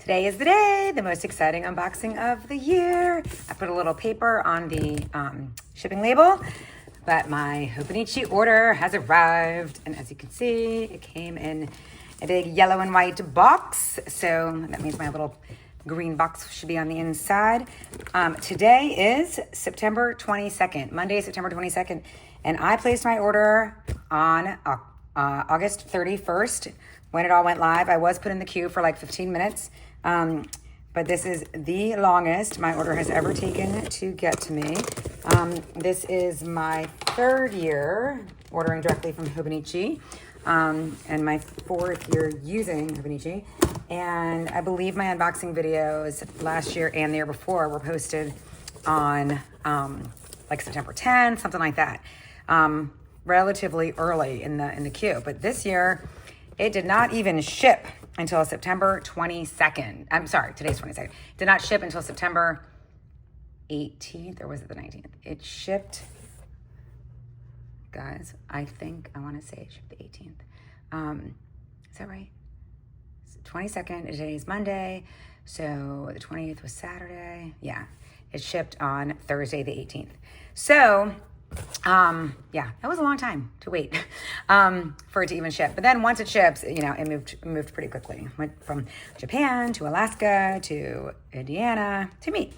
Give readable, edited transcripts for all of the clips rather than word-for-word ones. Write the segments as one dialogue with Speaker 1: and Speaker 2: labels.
Speaker 1: Today is the day, the most exciting unboxing of the year. I put a little paper on the shipping label, but my Hobonichi order has arrived. And as you can see, it came in a big yellow and white box. So that means my little green box should be on the inside. Today is September 22nd, Monday, September 22nd. And I placed my order on August 31st when it all went live. I was put in the queue for like 15 minutes. But this is the longest my order has ever taken to get to me. This is my third year ordering directly from Hobonichi, and my fourth year using Hobonichi. And I believe my unboxing videos last year and the year before were posted on like September 10th, something like that, relatively early in the queue. But this year, it did not even ship until September 22nd. I'm sorry, today's 22nd. Did not ship until September 18th, or was it the 19th? It shipped, guys, I want to say it shipped the 18th. Is that right? 22nd, today's Monday, so the 20th was Saturday. Yeah, it shipped on Thursday the 18th. So, yeah, that was a long time to wait for it to even ship. But then once it ships, you know, it moved pretty quickly. Went from Japan to Alaska to Indiana to me.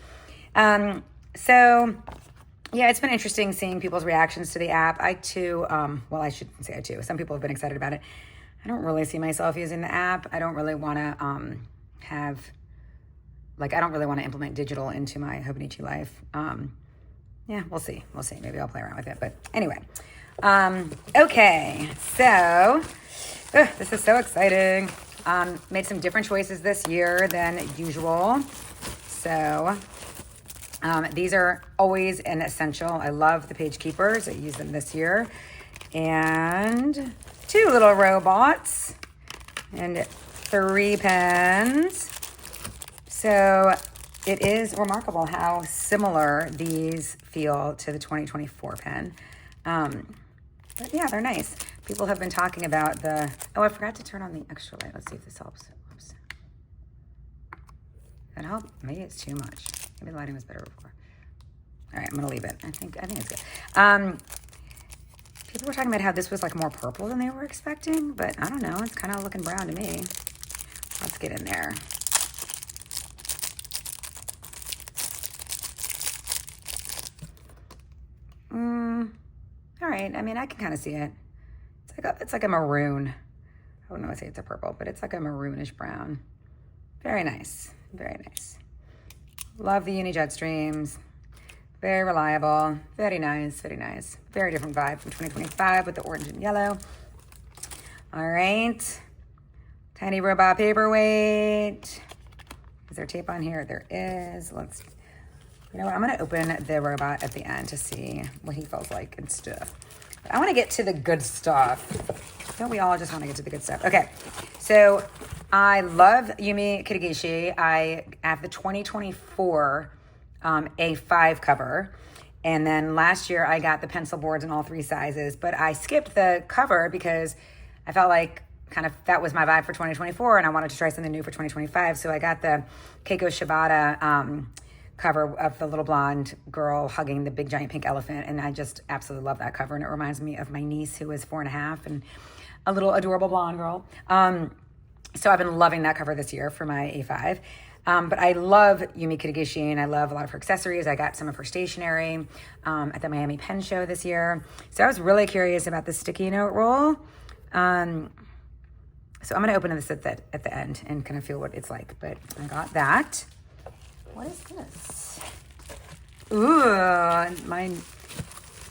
Speaker 1: So yeah, it's been interesting seeing people's reactions to the app. I too, well, I shouldn't say I too. Some people have been excited about it. I don't really see myself using the app. I don't really want to I don't really want to implement digital into my Hobonichi life. Yeah, we'll see. Maybe I'll play around with it. But anyway, okay. So this is so exciting. Made some different choices this year than usual. So these are always an essential. I love the page keepers. I use them this year. And 2 little robots and 3 pens. So it is remarkable how similar these feel to the 2024 pen. But yeah, they're nice. People have been talking about I forgot to turn on the extra light. Let's see if this helps. Oops. That help? Maybe it's too much. Maybe the lighting was better before. All right, I'm gonna leave it. I think it's good. People were talking about how this was like more purple than they were expecting, but I don't know. It's kind of looking brown to me. Let's get in there. All right. I mean, I can kind of see it. It's like a maroon. I wouldn't want to say it's a purple, but it's like a maroonish brown. Very nice. Very nice. Love the Uni jet streams. Very reliable. Very nice. Very nice. Very different vibe from 2025 with the orange and yellow. All right. Tiny robot paperweight. Is there tape on here? There is. You know what? I'm going to open the robot at the end to see what he feels like and stuff. But I want to get to the good stuff. Don't we all just want to get to the good stuff? Okay. So I love Yumi Kitagishi. I have the 2024 A5 cover. And then last year I got the pencil boards in all 3 sizes. But I skipped the cover because I felt like kind of that was my vibe for 2024. And I wanted to try something new for 2025. So I got the Keiko Shibata cover of the little blonde girl hugging the big giant pink elephant, and I just absolutely love that cover, and it reminds me of my niece who is 4.5 and a little adorable blonde girl. So I've been loving that cover this year for my A5. But I love Yumi Kitagishi, and I love a lot of her accessories. I got some of her stationery at the Miami Pen Show this year. So I was really curious about the sticky note roll. So I'm going to open this at the end and kind of feel what it's like. But I got that. What is this? Ooh, my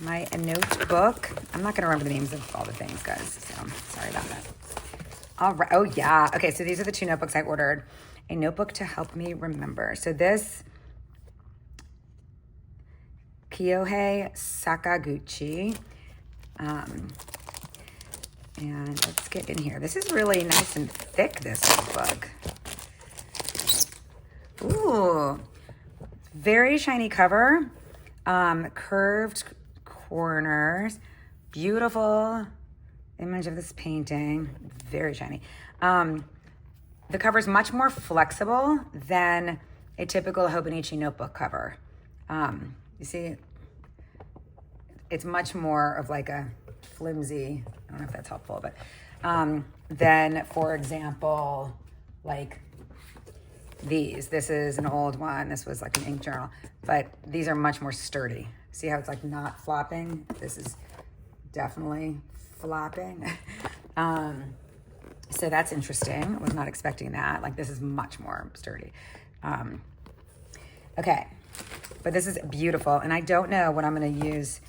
Speaker 1: notebook. I'm not going to remember the names of all the things, guys, so sorry about that. All right. Oh, yeah. Okay, so these are the 2 notebooks I ordered. A notebook to help me remember. So this Kyohei Sakaguchi. And let's get in here. This is really nice and thick, this notebook. Ooh, very shiny cover, curved corners, beautiful image of this painting, very shiny. the cover's much more flexible than a typical Hobonichi notebook cover. You see, it's much more of like a flimsy, I don't know if that's helpful, but than, for example, like these. This is an old one. This was like an ink journal, but these are much more sturdy. See how it's like not flopping? This is definitely flopping. So that's interesting. I was not expecting that. Like this is much more sturdy. Okay, but this is beautiful. And I don't know what I'm going to use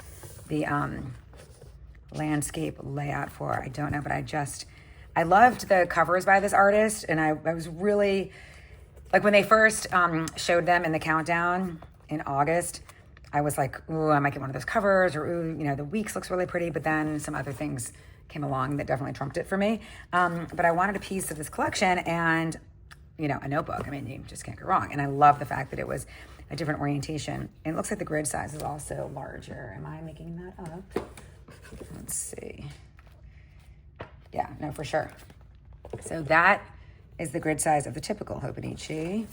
Speaker 1: the landscape layout for. I don't know, but I loved the covers by this artist. And I was really, like when they first showed them in the countdown in August, I was like, ooh, I might get one of those covers, or ooh, you know, the Weeks looks really pretty, but then some other things came along that definitely trumped it for me. But I wanted a piece of this collection and, you know, a notebook. I mean, you just can't go wrong. And I love the fact that it was a different orientation. And it looks like the grid size is also larger. Am I making that up? Let's see. Yeah, no, for sure. So that is the grid size of the typical Hobonichi.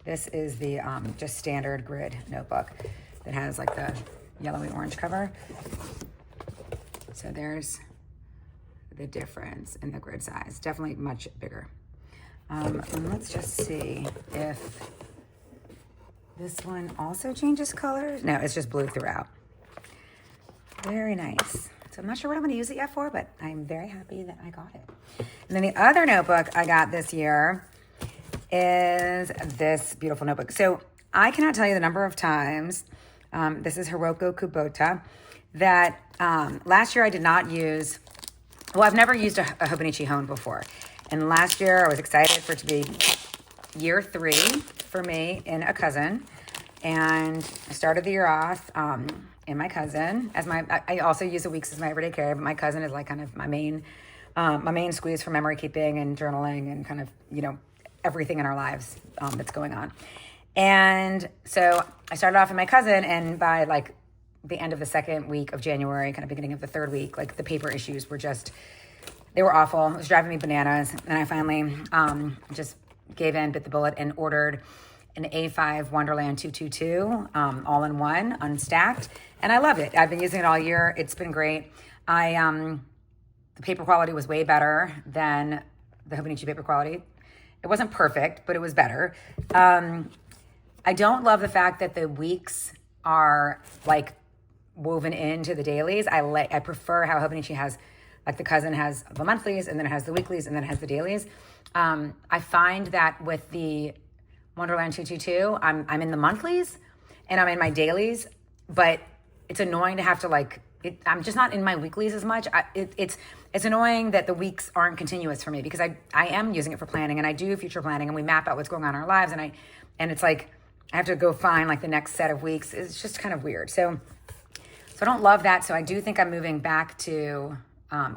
Speaker 1: This is the just standard grid notebook that has like the yellowy orange cover. So there's the difference in the grid size. Definitely much bigger. And let's just see if this one also changes colors. No, it's just blue throughout. Very nice. So I'm not sure what I'm going to use it yet for, but I'm very happy that I got it. And then the other notebook I got this year is this beautiful notebook. So I cannot tell you the number of times, this is Hiroko Kubota, that last year I did not use, well, I've never used a Hobonichi Hone before. And last year I was excited for it to be year 3 for me in a cousin. And I started the year off in my cousin as I also use the Weeks as my everyday carry, but my cousin is like kind of my main squeeze for memory keeping and journaling and kind of, you know, everything in our lives that's going on. And so I started off in my cousin, and by like the end of the second week of January, kind of beginning of the third week, like the paper issues were just, they were awful. It was driving me bananas. And I finally just gave in, bit the bullet, and ordered an A5 Wonderland 222 all in one, unstacked. And I love it. I've been using it all year. It's been great. The paper quality was way better than the Hobonichi paper quality. It wasn't perfect, but it was better. I don't love the fact that the weeks are like woven into the dailies. I prefer how Hobonichi has, like the cousin has the monthlies, and then it has the weeklies, and then it has the dailies. I find that with the Wonderland 222, I'm in the monthlies and I'm in my dailies, but it's annoying to have to like, I'm just not in my weeklies as much. It's annoying that the weeks aren't continuous for me, because I am using it for planning, and I do future planning, and we map out what's going on in our lives, and it's like I have to go find like the next set of weeks. It's just kind of weird. So I don't love that. So I do think I'm moving back to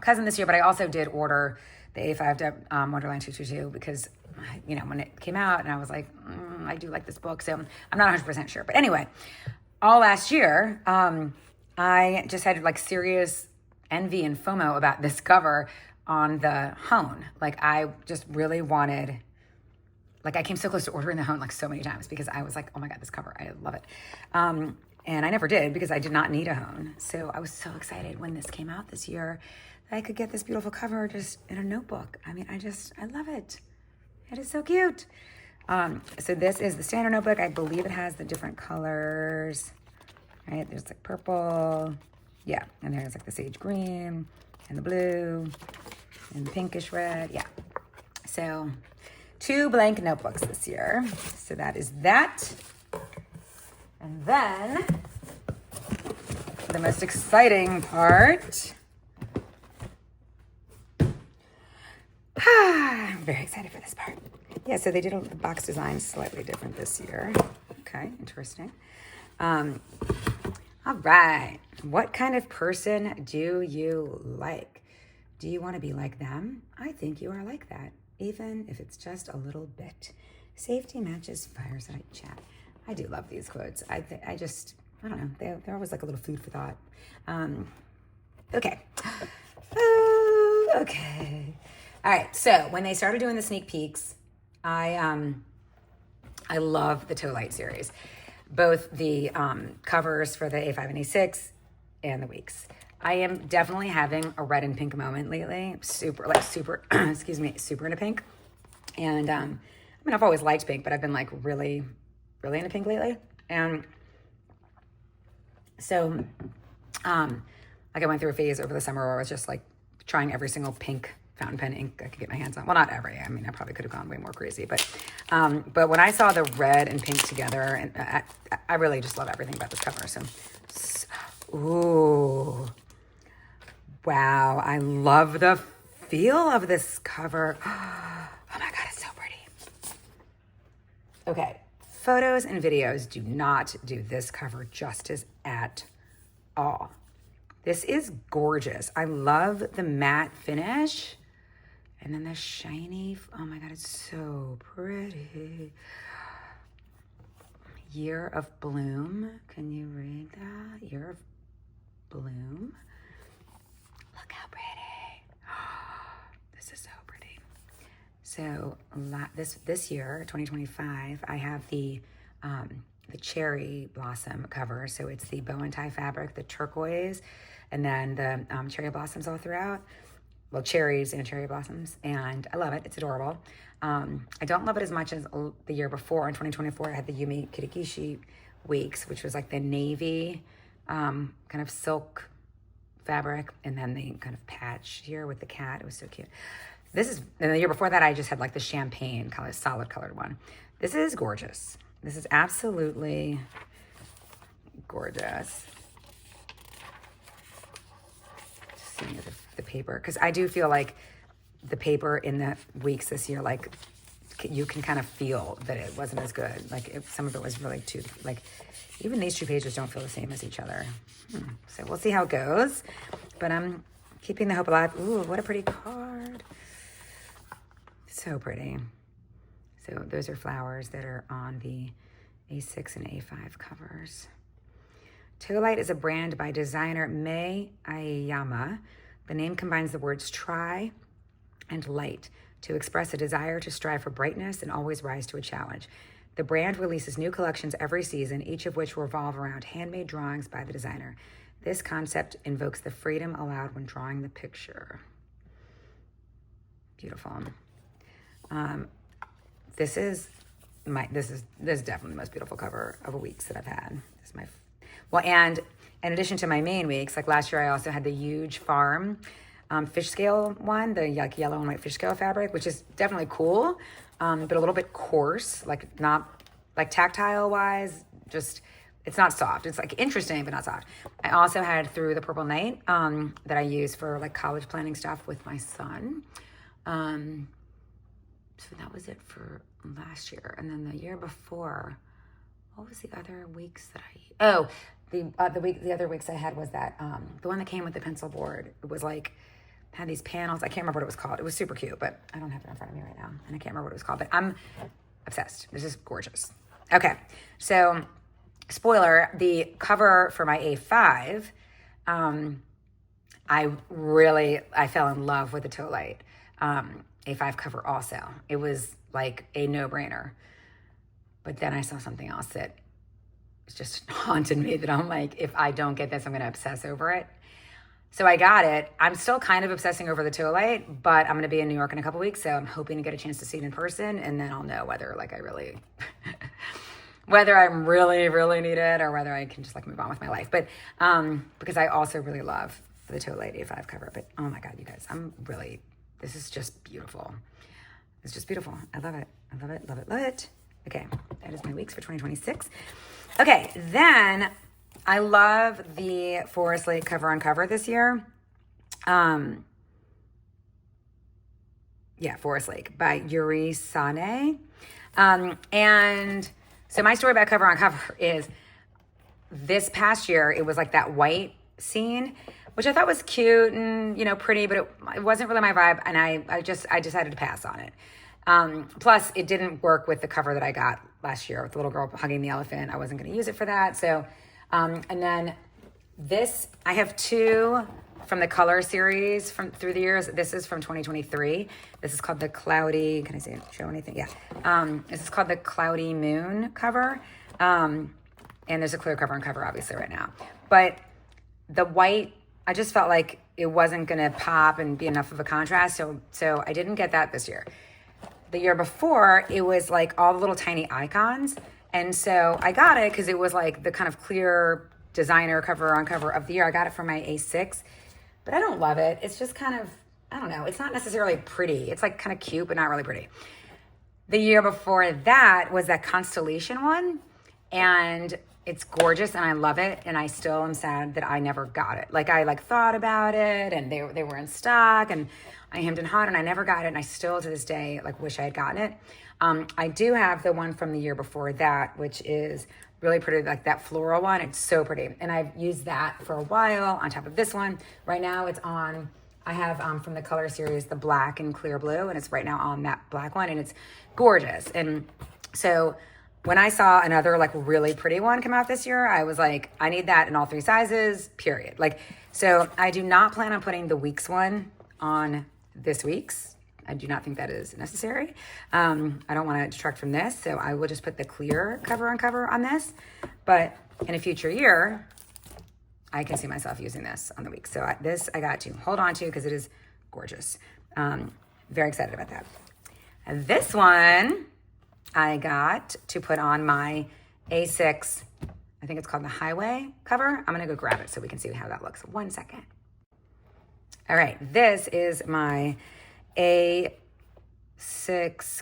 Speaker 1: cousin this year, but I also did order the A5 Wonderland 222 because, you know, when it came out, and I was like, I do like this book, so I'm not 100% sure. But anyway, all last year, I just had like serious envy and FOMO about this cover on the Hone. Like I just really wanted, like I came so close to ordering the Hone like so many times, because I was like, oh my God, this cover, I love it. And I never did, because I did not need a Hone. So I was so excited when this came out this year that I could get this beautiful cover just in a notebook. I mean, I love it. It is so cute. So this is the standard notebook. I believe it has the different colors, right? There's like purple, yeah. And there's like the sage green and the blue and the pinkish red, yeah. So 2 blank notebooks this year. So that is that. And then the most exciting part. I'm very excited for this part. Yeah, so they did the box design slightly different this year. Okay, interesting. All right. What kind of person do you like? Do you want to be like them? I think you are like that, even if it's just a little bit. Safety matches fireside chat. I do love these quotes. I don't know. They're always like a little food for thought. Okay. Okay. All right. So when they started doing the sneak peeks I love the Tolight series, both the covers for the A5 and A6 and the weeks. I am definitely having a red and pink moment lately. Super, excuse me, super into pink. And I mean, I've always liked pink, but I've been like really, really into pink lately. And so, like I went through a phase over the summer where I was just like trying every single pink fountain pen ink I could get my hands on. Well, not every. I mean, I probably could have gone way more crazy, but when I saw the red and pink together, and I really just love everything about this cover. So, ooh, wow! I love the feel of this cover. Oh my God, it's so pretty. Okay, photos and videos do not do this cover justice at all. This is gorgeous. I love the matte finish. And then the shiny, oh my God, it's so pretty. Year of Bloom. Can you read that? Year of Bloom. Look how pretty. This is so pretty. So this year, 2025, I have the cherry blossom cover. So it's the bow and tie fabric, the turquoise, and then the cherry blossoms all throughout. Well, cherries and cherry blossoms, and I love it. It's adorable. I don't love it as much as the year before. In 2024, I had the Yumi Kitagishi weeks, which was like the navy kind of silk fabric, and then the kind of patch here with the cat. It was so cute. And the year before that, I just had like the champagne color, solid colored one. This is gorgeous. This is absolutely gorgeous. Seeing the paper, because I do feel like the paper in the weeks this year, like you can kind of feel that it wasn't as good. Like some of it was really too, like even these two pages don't feel the same as each other. So we'll see how it goes, but I'm keeping the hope alive. Ooh, what a pretty card. So pretty. So those are flowers that are on the A6 and A5 covers. Tolight is a brand by designer Mei Aiyama. The name combines the words try and light to express a desire to strive for brightness and always rise to a challenge. The brand releases new collections every season, each of which revolve around handmade drawings by the designer. This concept invokes the freedom allowed when drawing the picture. Beautiful. This is definitely the most beautiful cover of a weeks that I've had. This is my Well, and in addition to my main weeks, like last year, I also had the huge farm fish scale one, the like yellow and white fish scale fabric, which is definitely cool, but a little bit coarse, like not like tactile wise, just it's not soft. It's like interesting, but not soft. I also had Through the Purple Night that I use for like college planning stuff with my son. So that was it for last year. And then the year before, what was the other weeks that the other weeks I had was that the one that came with the pencil board. It was like had these panels. I can't remember what it was called. It was super cute, but I don't have it in front of me right now, and I can't remember what it was called. But I'm obsessed. This is gorgeous. Okay, so spoiler: the cover for my A5, I fell in love with the Tolight A5 cover. Also, it was like a no-brainer. But then I saw something else that just haunted me that I'm like, if I don't get this, I'm going to obsess over it. So I got it. I'm still kind of obsessing over the Tolight, but I'm going to be in New York in a couple weeks, so I'm hoping to get a chance to see it in person, and then I'll know whether like I really, whether I'm really, really need it or whether I can just like move on with my life. But because I also really love the Tolight A5 cover. But oh my God, you guys, this is just beautiful. It's just beautiful. I love it. I love it, love it, love it. Okay, that is my weeks for 2026. Okay, then I love the Forest Lake cover on cover this year. Forest Lake by Yuri Sanae. And so my story about cover on cover is this past year, it was like that white scene, which I thought was cute and, pretty, but it wasn't really my vibe. And I decided to pass on it. Plus it didn't work with the cover that I got last year with the little girl hugging the elephant. I wasn't going to use it for that. So, and then I have two from the color series from through the years. This is from 2023. This is called the Cloudy, can I say show anything? Yeah. This is called the Cloudy Moon cover. And there's a clear cover on cover obviously right now. But the white, I just felt like it wasn't gonna pop and be enough of a contrast. So I didn't get that this year. The year before, it was like all the little tiny icons. And so I got it because it was like the kind of clear designer cover on cover of the year. I got it for my A6, but I don't love it. It's just kind of, I don't know. It's not necessarily pretty. It's like kind of cute, but not really pretty. The year before that was that Constellation one. And it's gorgeous and I love it. And I still am sad that I never got it. Like I thought about it and they were in stock and I hemmed and hawed and I never got it. And I still to this day, like wish I had gotten it. I do have the one from the year before that, which is really pretty, like that floral one. It's so pretty. And I've used that for a while on top of this one. Right now it's on, I have from the color series, the black and clear blue. And it's right now on that black one and it's gorgeous. And so when I saw another like really pretty one come out this year, I was like, I need that in all 3 sizes, period. Like, so I do not plan on putting the week's one on this week's. I do not think that is necessary. I don't want to detract from this, so I will just put the clear cover on cover on this. But in a future year, I can see myself using this on the week. So this I got to hold on to because it is gorgeous. Very excited about that. And this one I got to put on my A6, I think it's called the Highway cover. I'm gonna go grab it so we can see how that looks. 1 second. All right, this is my A6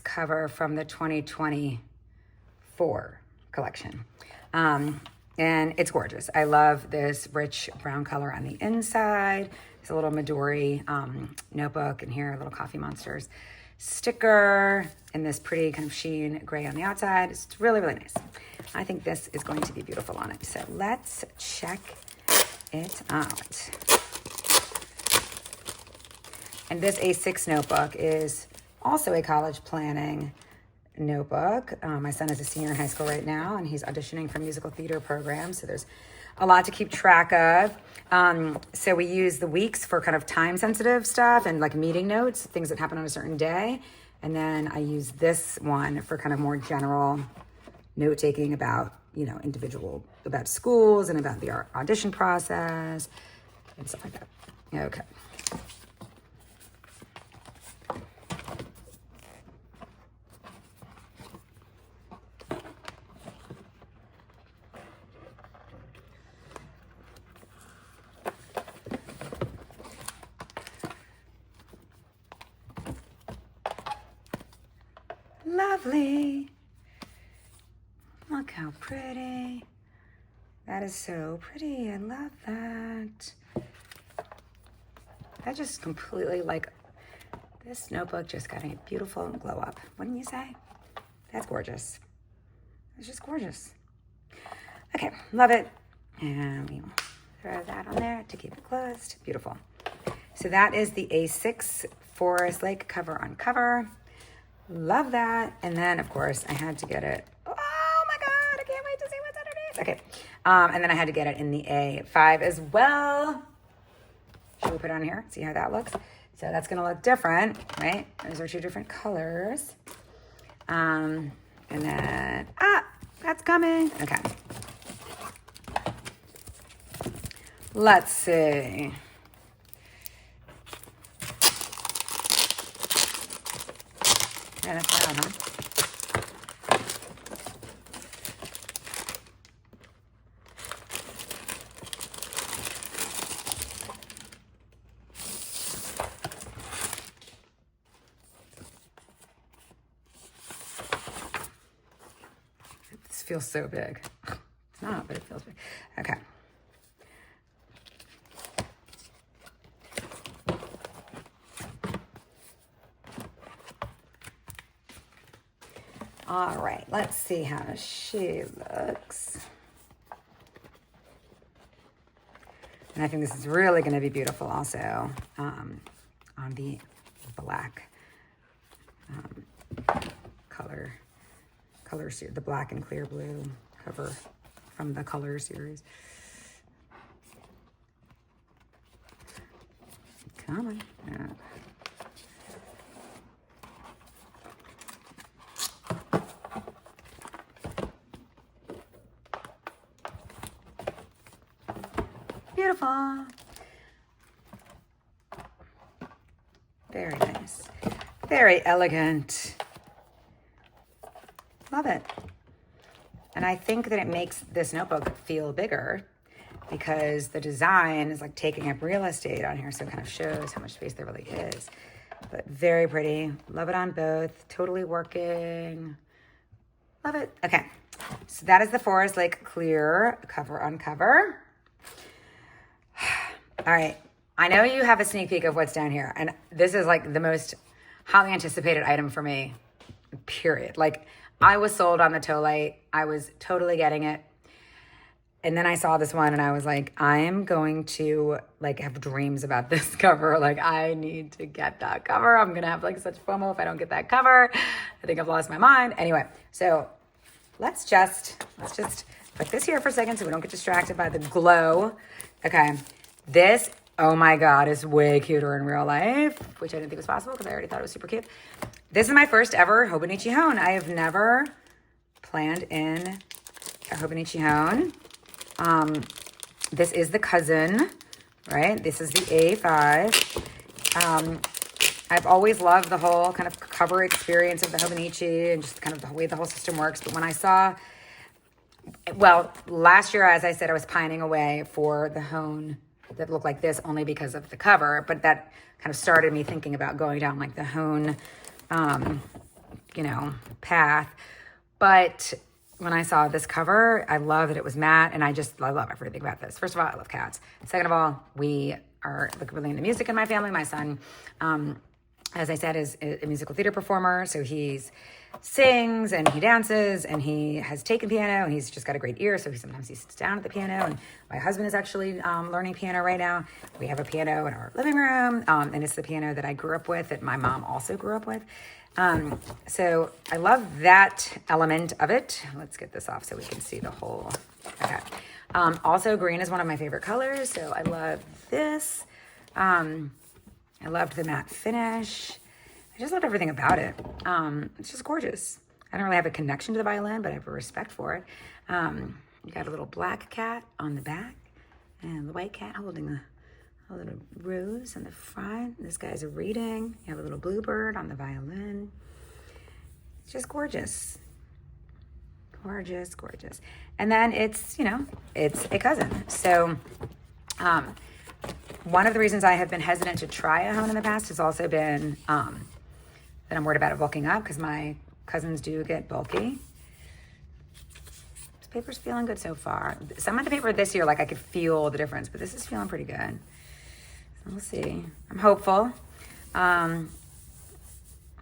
Speaker 1: cover from the 2024 collection. And it's gorgeous. I love this rich brown color on the inside. It's a little Midori notebook in here, little coffee monsters sticker, and this pretty kind of sheen gray on the outside. It's really, really nice. I think this is going to be beautiful on it. So let's check it out. And this A6 notebook is also a college planning notebook. My son is a senior in high school right now, and he's auditioning for musical theater programs. So there's a lot to keep track of. So we use the weeks for kind of time sensitive stuff and like meeting notes, things that happen on a certain day. And then I use this one for kind of more general note taking about, about schools and about the audition process and stuff like that. Okay. Lovely. Look how pretty. That is so pretty. I love that. That just completely this notebook just got a beautiful glow up. Wouldn't you say? That's gorgeous. It's just gorgeous. Okay, love it. And we will throw that on there to keep it closed. Beautiful. So that is the A6 Forest Lake cover on cover. Love that. And then, of course, I had to get it. Oh my God, I can't wait to see what's underneath. Okay. And then I had to get it in the A5 as well. Should we put it on here? See how that looks? So that's going to look different, right? Those are 2 different colors. And then, that's coming. Okay. Let's see. Yeah, that's loud, huh? This feels so big. It's not, but it feels big. Okay. All right, let's see how she looks. And I think this is really going to be beautiful also on the black color series, the black and clear blue cover from the color series. Come on. Yeah. Beautiful. Very nice. Very elegant. Love it. And I think that it makes this notebook feel bigger because the design is like taking up real estate on here, so it kind of shows how much space there really is. But very pretty. Love it on both. Totally working. Love it. Okay. So that is the Forest Lake Clear cover on cover. All right. I know you have a sneak peek of what's down here, and this is like the most highly anticipated item for me, period. Like, I was sold on the Tolight. I was totally getting it. And then I saw this one and I was like, I am going to like have dreams about this cover. Like, I need to get that cover. I'm going to have like such FOMO if I don't get that cover. I think I've lost my mind. Anyway, so let's just put this here for a second so we don't get distracted by the glow. Okay. This, oh my God, is way cuter in real life, which I didn't think was possible because I already thought it was super cute. This is my first ever Hobonichi HON. I have never planned in a Hobonichi HON. This is the cousin, right? This is the A5. I've always loved the whole kind of cover experience of the Hobonichi and just kind of the way the whole system works. But when I saw, well, last year, as I said, I was pining away for the HON that looked like this only because of the cover. But that kind of started me thinking about going down like the HON, path. But when I saw this cover, I love that it was matte, and I love everything about this. First of all, I love cats. Second of all, we are like really into music in my family. My son, as I said, is a musical theater performer, so he sings and he dances and he has taken piano and he's just got a great ear, so sometimes he sits down at the piano. And my husband is actually learning piano right now. We have a piano in our living room, and it's the piano that I grew up with, that my mom also grew up with. So I love that element of it. Let's get this off so we can see the whole. Okay. Also, green is one of my favorite colors, so I love this. I loved the matte finish. I just loved everything about it. It's just gorgeous. I don't really have a connection to the violin, but I have a respect for it. You got a little black cat on the back and the white cat holding a little rose on the front. This guy's reading. You have a little bluebird on the violin. It's just gorgeous. Gorgeous, gorgeous. And then it's a cousin. So one of the reasons I have been hesitant to try a HON in the past has also been that I'm worried about it bulking up, because my cousins do get bulky. This paper's feeling good so far. Some of the paper this year, like I could feel the difference, but this is feeling pretty good. We'll see. I'm hopeful.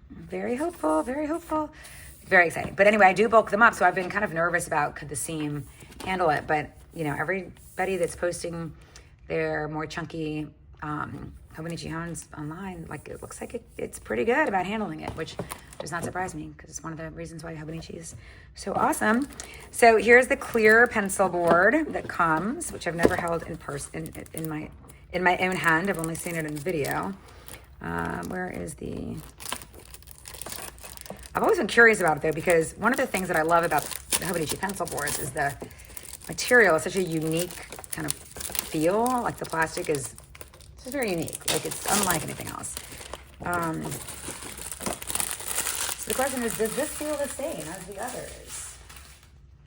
Speaker 1: Very hopeful, very hopeful. Very exciting. But anyway, I do bulk them up, so I've been kind of nervous about could the seam handle it. But, everybody that's posting their more chunky Hobonichi HONs online, like it looks like it's pretty good about handling it, which does not surprise me because it's one of the reasons why Hobonichi is so awesome. So here's the clear pencil board that comes, which I've never held in person in my own hand. I've only seen it in video. Where is the... I've always been curious about it, though, because one of the things that I love about the Hobonichi pencil boards is the material. It's such a unique kind of feel. Like the plastic is just very unique. Like it's unlike anything else. So the question is, does this feel the same as the others?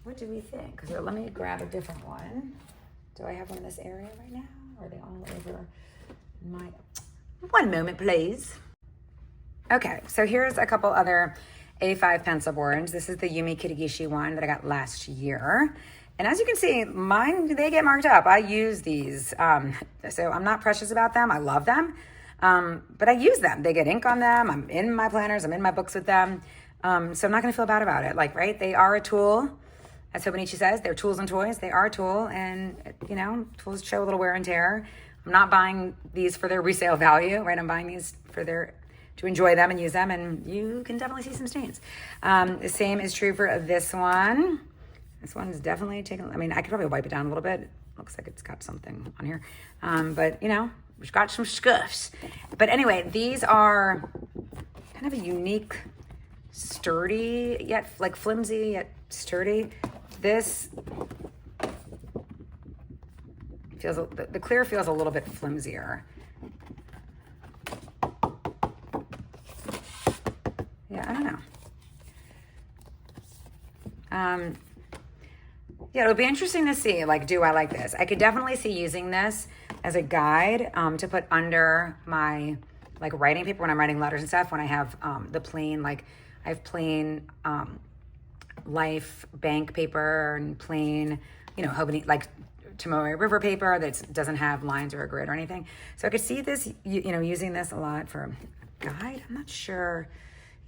Speaker 1: What do we think? Because let me grab a different one. Do I have one in this area right now? Or are they all over my... One moment, please. Okay, so here's a couple other A5 pencil boards. This is the Yumi Kitagishi one that I got last year. And as you can see, mine, they get marked up. I use these. So I'm not precious about them. I love them. But I use them. They get ink on them. I'm in my planners. I'm in my books with them. So I'm not going to feel bad about it. Like, right? They are a tool. As Hobonichi says, they're tools and toys. They are a tool. And, tools show a little wear and tear. I'm not buying these for their resale value, right? I'm buying these to enjoy them and use them. And you can definitely see some stains. The same is true for this one. This one is definitely taking, I could probably wipe it down a little bit. Looks like it's got something on here. But, We've got some scuffs. But anyway, these are kind of a unique, sturdy, yet like flimsy, yet sturdy. This feels, the clear feels a little bit flimsier. Yeah, I don't know. Yeah, it'll be interesting to see, like, do I like this? I could definitely see using this as a guide to put under my, like, writing paper when I'm writing letters and stuff, when I have the plain, like, I have plain Life bank paper and plain, you know, Hobonichi, like, Tomoe River paper that doesn't have lines or a grid or anything. So I could see this, you know, using this a lot for a guide. I'm not sure.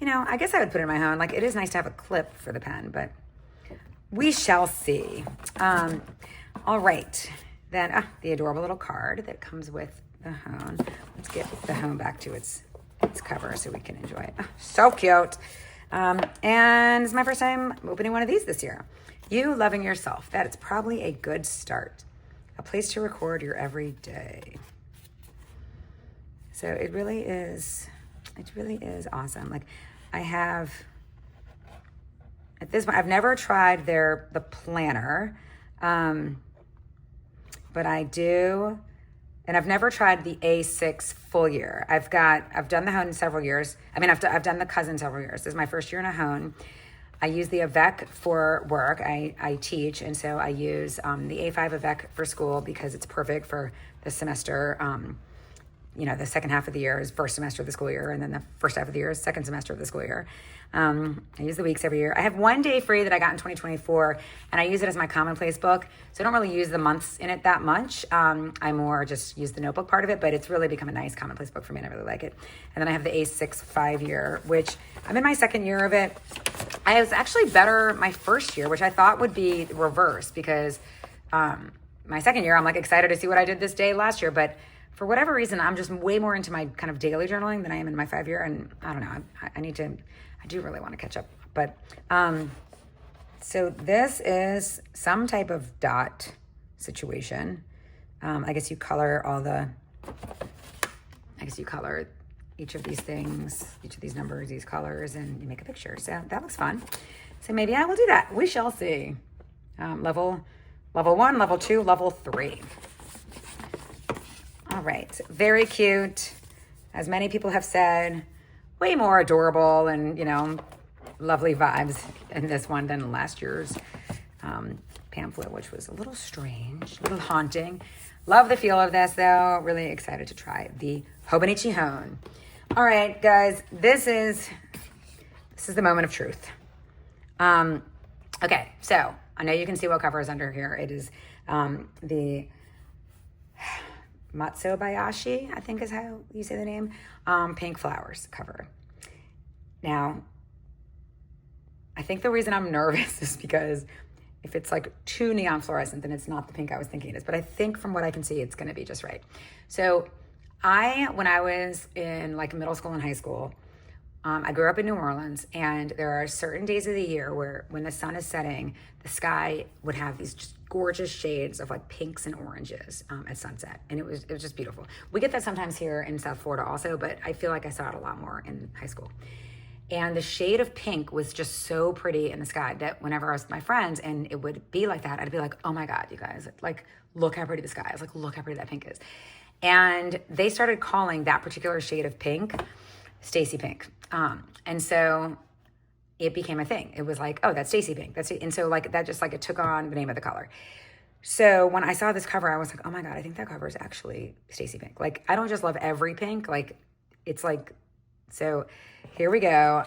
Speaker 1: You know, I guess I would put it in my home. Like, it is nice to have a clip for the pen, but we shall see. All right. Then the adorable little card that comes with the hone. Let's get the hone back to its cover so we can enjoy it. Oh, so cute. And it's my first time opening one of these this year. You loving yourself. That is probably a good start. A place to record your everyday. So it really is awesome. Like, I have, at this point, I've never tried the planner, but I do, and I've never tried the A6 full year. I've done the hone several years. I mean, I've done the cousin several years. This is my first year in a hone. I use the Avec for work. I teach, and so I use the A5 Avec for school because it's perfect for the semester. You know, the second half of the year is first semester of the school year, and then the first half of the year is second semester of the school year. I use the weeks every year. I have one day free that I got in 2024, and I use it as my commonplace book. So I don't really use the months in it that much. I more just use the notebook part of it, but it's really become a nice commonplace book for me, and I really like it. And then I have the A6 5-year, which I'm in my second year of it. I was actually better my first year, which I thought would be reverse, because my second year, I'm like excited to see what I did this day last year, but for whatever reason, I'm just way more into my kind of daily journaling than I am in my 5-year. And I don't know, I do really want to catch up. But, so this is some type of dot situation. I guess you color each of these things, each of these numbers, these colors, and you make a picture. So that looks fun. So maybe I will do that. We shall see. Level 1, level 2, level 3. All right, very cute. As many people have said, way more adorable and, you know, lovely vibes in this one than last year's pamphlet, which was a little strange, a little haunting. Love the feel of this, though. Really excited to try the Hobonichi Hone. All right, guys, this is the moment of truth. Okay, so I know you can see what cover is under here. It is the Matso Bayashi, I think is how you say the name, Pink Flowers cover. Now, I think the reason I'm nervous is because if it's like too neon fluorescent, then it's not the pink I was thinking it is. But I think from what I can see, it's going to be just right. So when I was in like middle school and high school, I grew up in New Orleans, and there are certain days of the year where when the sun is setting, the sky would have these just gorgeous shades of like pinks and oranges at sunset. And it was just beautiful. We get that sometimes here in South Florida also, but I feel like I saw it a lot more in high school. And the shade of pink was just so pretty in the sky that whenever I was with my friends and it would be like that, I'd be like, oh my God, you guys, like, look how pretty the sky is. Like, look how pretty that pink is. And they started calling that particular shade of pink Stacy Pink. And so it became a thing. It was like, oh, that's Stacy Pink. And so like that just like it took on the name of the color. So when I saw this cover, I was like, oh my God, I think that cover is actually Stacy Pink. Like, I don't just love every pink. Like, it's like, so here we go.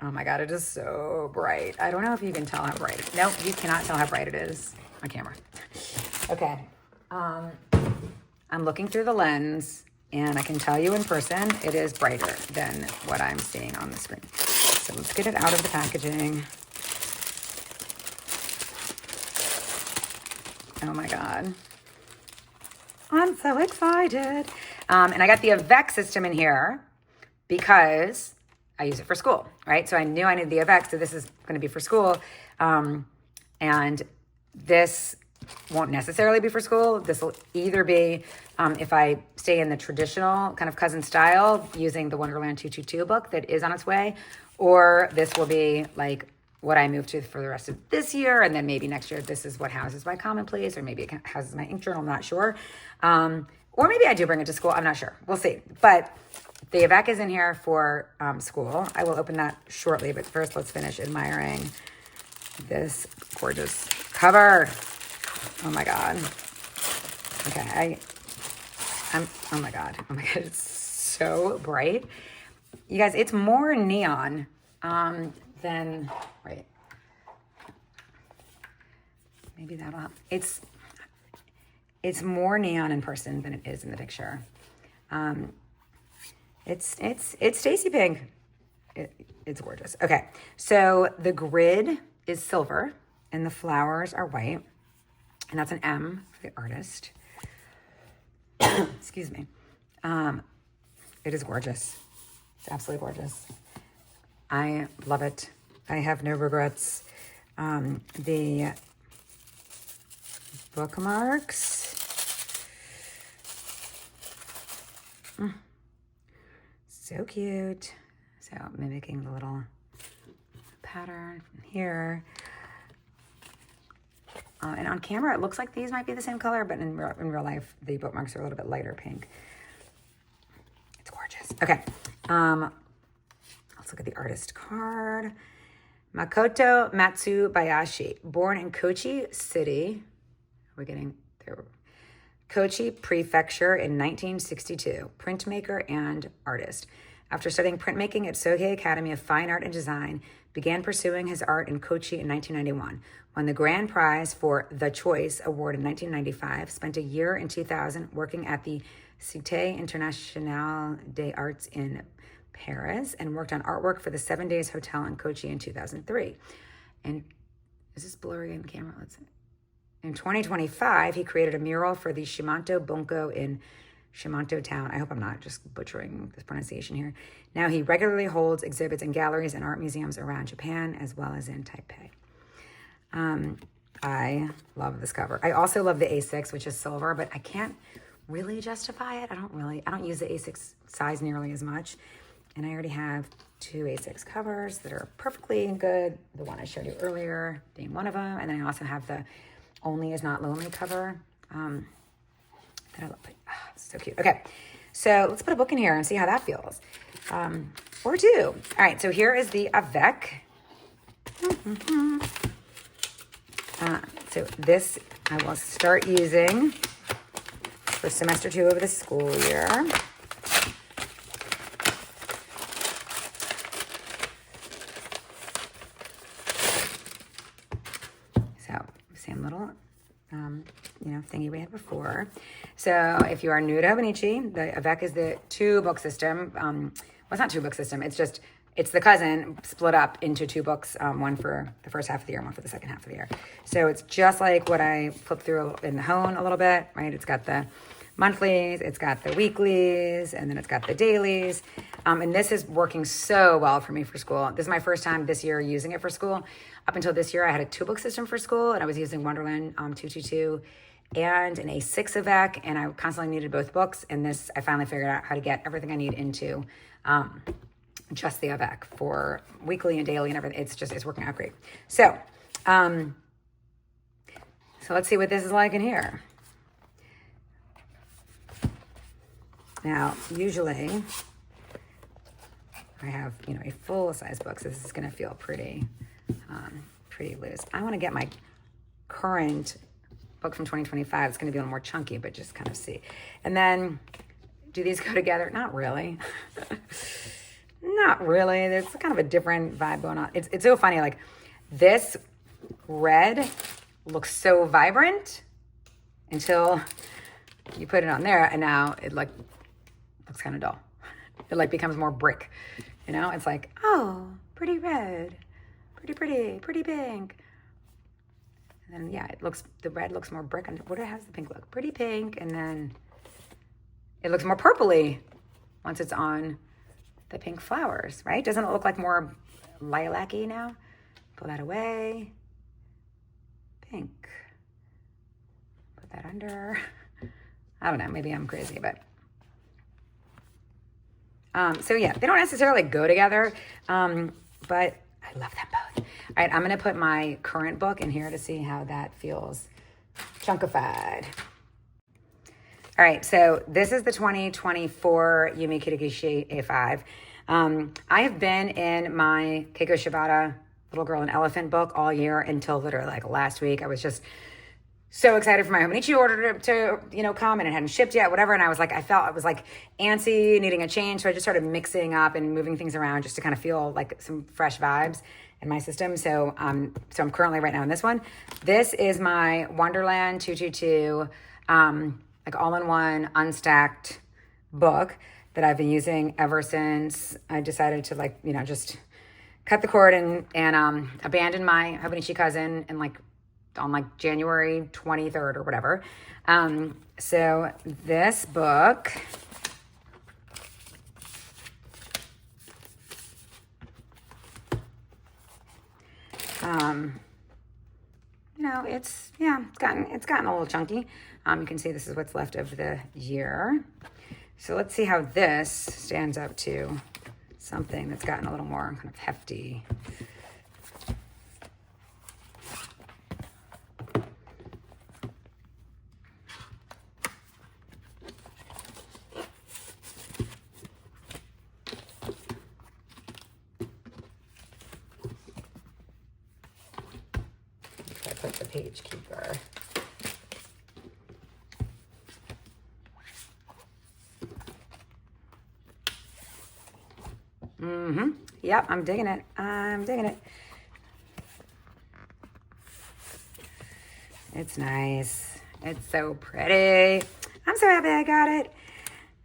Speaker 1: Oh my God, it is so bright. I don't know if you can tell how bright it is. No, you cannot tell how bright it is on camera. Okay. I'm looking through the lens, and I can tell you in person, it is brighter than what I'm seeing on the screen. So let's get it out of the packaging. Oh my God. I'm so excited. And I got the Avec system in here because I use it for school, right? So I knew I needed the Avec, so this is going to be for school. And this won't necessarily be for school. This will either be if I stay in the traditional kind of cousin style using the Wonderland 222 book that is on its way, or this will be like what I move to for the rest of this year, and then maybe next year this is what houses my commonplace, or maybe it houses my ink journal, I'm not sure. Or maybe I do bring it to school, I'm not sure. We'll see. But the Avec is in here for school. I will open that shortly, but first let's finish admiring this gorgeous cover. Oh my God. Okay, oh my God, it's so bright. You guys, it's more neon than, wait, maybe that'll help. It's more neon in person than it is in the picture. It's Stacy pink. It's gorgeous. Okay, so the grid is silver and the flowers are white, and that's an M for the artist. Excuse me. It is gorgeous. It's absolutely gorgeous. I love it. I have no regrets. The bookmarks. So cute. So mimicking the little pattern from here. And on camera, it looks like these might be the same color, but in real life, the bookmarks are a little bit lighter pink. It's gorgeous. Okay. Let's look at the artist card. Makoto Matsubayashi, born in Kochi City. We're getting there. Kochi Prefecture in 1962, printmaker and artist. After studying printmaking at Sohei Academy of Fine Art and Design, began pursuing his art in Kochi in 1991. Won the grand prize for The Choice Award in 1995. Spent a year in 2000 working at the Cité Internationale des Arts in Paris and worked on artwork for the 7 Days Hotel in Kochi in 2003. And is this blurry in camera? Let's see. In 2025, he created a mural for the Shimanto Bunko in Shimanto Town. I hope I'm not just butchering this pronunciation here. Now he regularly holds exhibits in galleries and art museums around Japan as well as in Taipei. I love this cover. I also love the A6, which is silver, but I can't really justify it. I don't use the A6 size nearly as much. And I already have 2 A6 covers that are perfectly good. The one I showed you earlier being one of them. And then I also have the Only Is Not Lonely cover. That I love. It's so cute. Okay, so let's put a book in here and see how that feels. Or two. All right, so here is the Avec. So this I will start using for semester 2 of the school year. So same little thingy we had before. So if you are new to Hobonichi, the Avec is the 2-book system. Well, it's not 2-book system. It's the cousin split up into 2 books, one for the first half of the year and one for the second half of the year. So it's just like what I flipped through in the HON a little bit, right? It's got the monthlies, it's got the weeklies, and then it's got the dailies. And this is working so well for me for school. This is my first time this year using it for school. Up until this year, I had a 2-book system for school, and I was using Wonderland 222 and an A6 Avec, and I constantly needed both books. And this, I finally figured out how to get everything I need into just the Avec for weekly and daily and everything. It's working out great. So, so let's see what this is like in here. Now, usually I have, a full-size book, so this is going to feel pretty loose. I want to get my current book from 2025. It's going to be a little more chunky, but just kind of see. And then, do these go together? Not really. Not really. There's kind of a different vibe going on. It's so funny. Like, this red looks so vibrant until you put it on there, and now it looks kind of dull. It becomes more brick. It's like, oh, pretty red, pretty pink. And then, yeah, the red looks more brick. What has the pink look? Pretty pink, and then it looks more purpley once it's on the pink flowers, right? Doesn't it look like more lilac-y now? Pull that away. Pink. that under. I don't know, maybe I'm crazy, but. So yeah, they don't necessarily go together, but I love them both. All right, I'm gonna put my current book in here to see how that feels chunkified. All right, so this is the 2024 Yumi Kitagishi A5. I have been in my Keiko Shibata Little Girl and Elephant book all year until literally like last week. I was just so excited for my Hobonichi order to come, and it hadn't shipped yet, whatever. And I was like, I was like antsy, needing a change. So I just started mixing up and moving things around just to kind of feel like some fresh vibes in my system. So, I'm currently right now in this one. This is my Wonderland 222, like all-in-one unstacked book that I've been using ever since I decided to just cut the cord and abandon my Hobonichi cousin and on January 23rd or whatever. So this book, it's gotten a little chunky. You can see this is what's left of the year. So let's see how this stands up to something that's gotten a little more kind of hefty. I put the page keeper. Yep, I'm digging it. I'm digging it. It's nice. It's so pretty. I'm so happy I got it.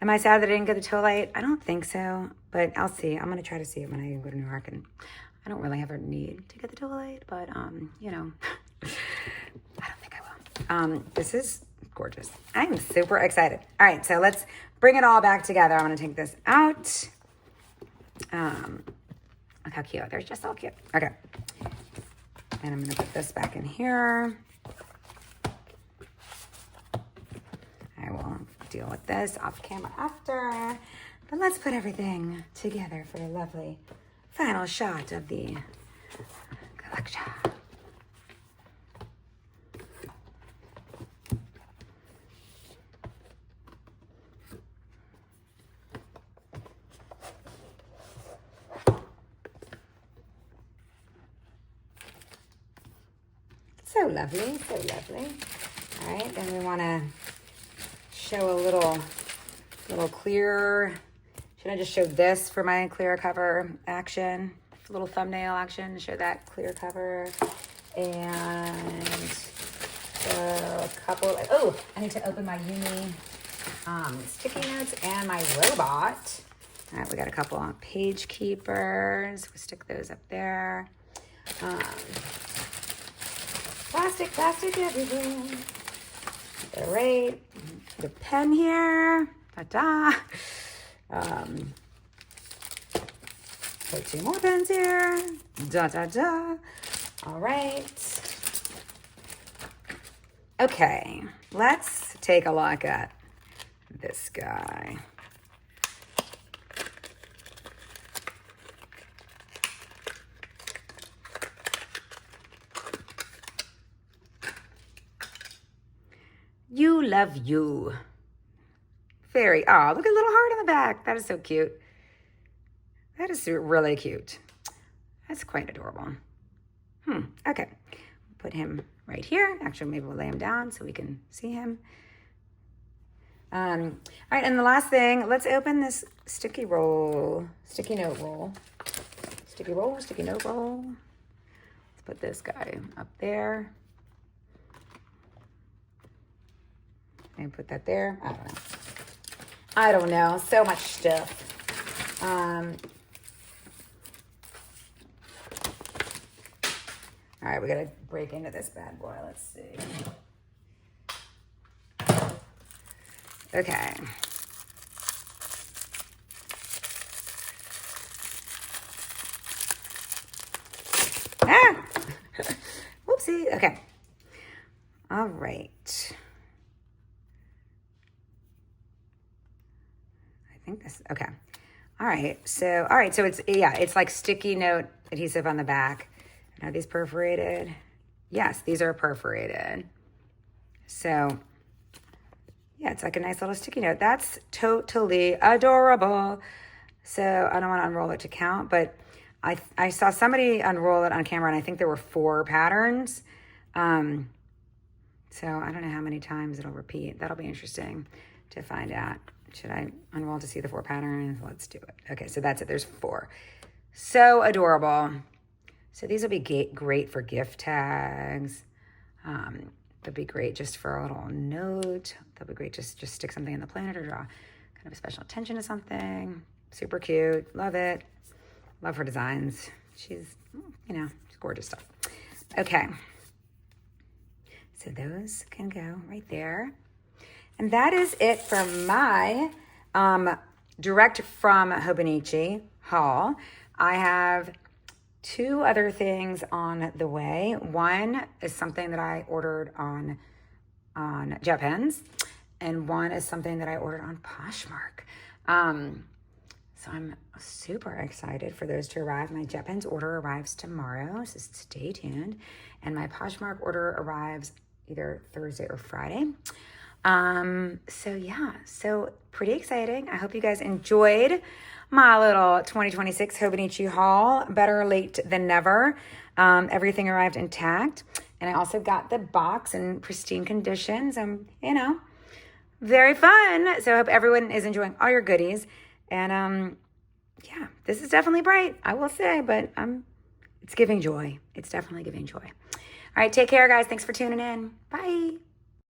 Speaker 1: Am I sad that I didn't get the Tolight? I don't think so, but I'll see. I'm going to try to see it when I go to New York, and I don't really have a need to get the Tolight, but, I don't think I will. This is gorgeous. I'm super excited. All right, so let's bring it all back together. I'm going to take this out. Look how cute. They're just so cute. Okay. And I'm going to put this back in here. I will deal with this off camera after. But let's put everything together for a lovely final shot of the collection. So lovely, so lovely. All right, then we want to show a little clear. Should I just show this for my clear cover action? A little thumbnail action, show that clear cover. And a couple, I need to open my Yumi sticky notes and my robot. All right, we got a couple on page keepers. We stick those up there. Plastic everywhere. All right, the pen here. Ta-da. Put two more pens here. Da-da-da. All right. Okay, let's take a look at this guy. You love you. Look at a little heart on the back. That is so cute. That is really cute. That's quite adorable. Okay. Put him right here. Actually, maybe we'll lay him down so we can see him. All right, and the last thing, let's open this sticky note roll. Sticky note roll. Let's put this guy up there. Maybe put that there. I don't know. So much stuff. All right, we got to break into this bad boy. Let's see. Okay. Whoopsie. Okay. All right. this. Okay. All right. So it's, yeah, it's like sticky note adhesive on the back. And are these perforated? Yes, these are perforated. So yeah, it's like a nice little sticky note. That's totally adorable. So I don't want to unroll it to count, but I saw somebody unroll it on camera, and I think there were 4 patterns. So I don't know how many times it'll repeat. That'll be interesting to find out. Should I unroll to see the 4 patterns? Let's do it. Okay, so that's it. There's 4. So adorable. So these will be great for gift tags. They'll be great just for a little note. They'll be great just stick something in the planner to draw kind of a special attention to something. Super cute. Love it. Love her designs. She's, she's gorgeous stuff. Okay. So those can go right there. And that is it for my direct from Hobonichi haul. I have 2 other things on the way. One is something that I ordered on Jet Pens, and one is something that I ordered on Poshmark. So I'm super excited for those to arrive. My Jet Pens order arrives tomorrow, so stay tuned. And my Poshmark order arrives either Thursday or Friday. So pretty exciting. I hope you guys enjoyed my little 2026 Hobonichi haul. Better late than never. Everything arrived intact. And I also got the box in pristine conditions. Very fun. So I hope everyone is enjoying all your goodies. And yeah, this is definitely bright, I will say, but it's giving joy. It's definitely giving joy. All right, take care, guys. Thanks for tuning in. Bye.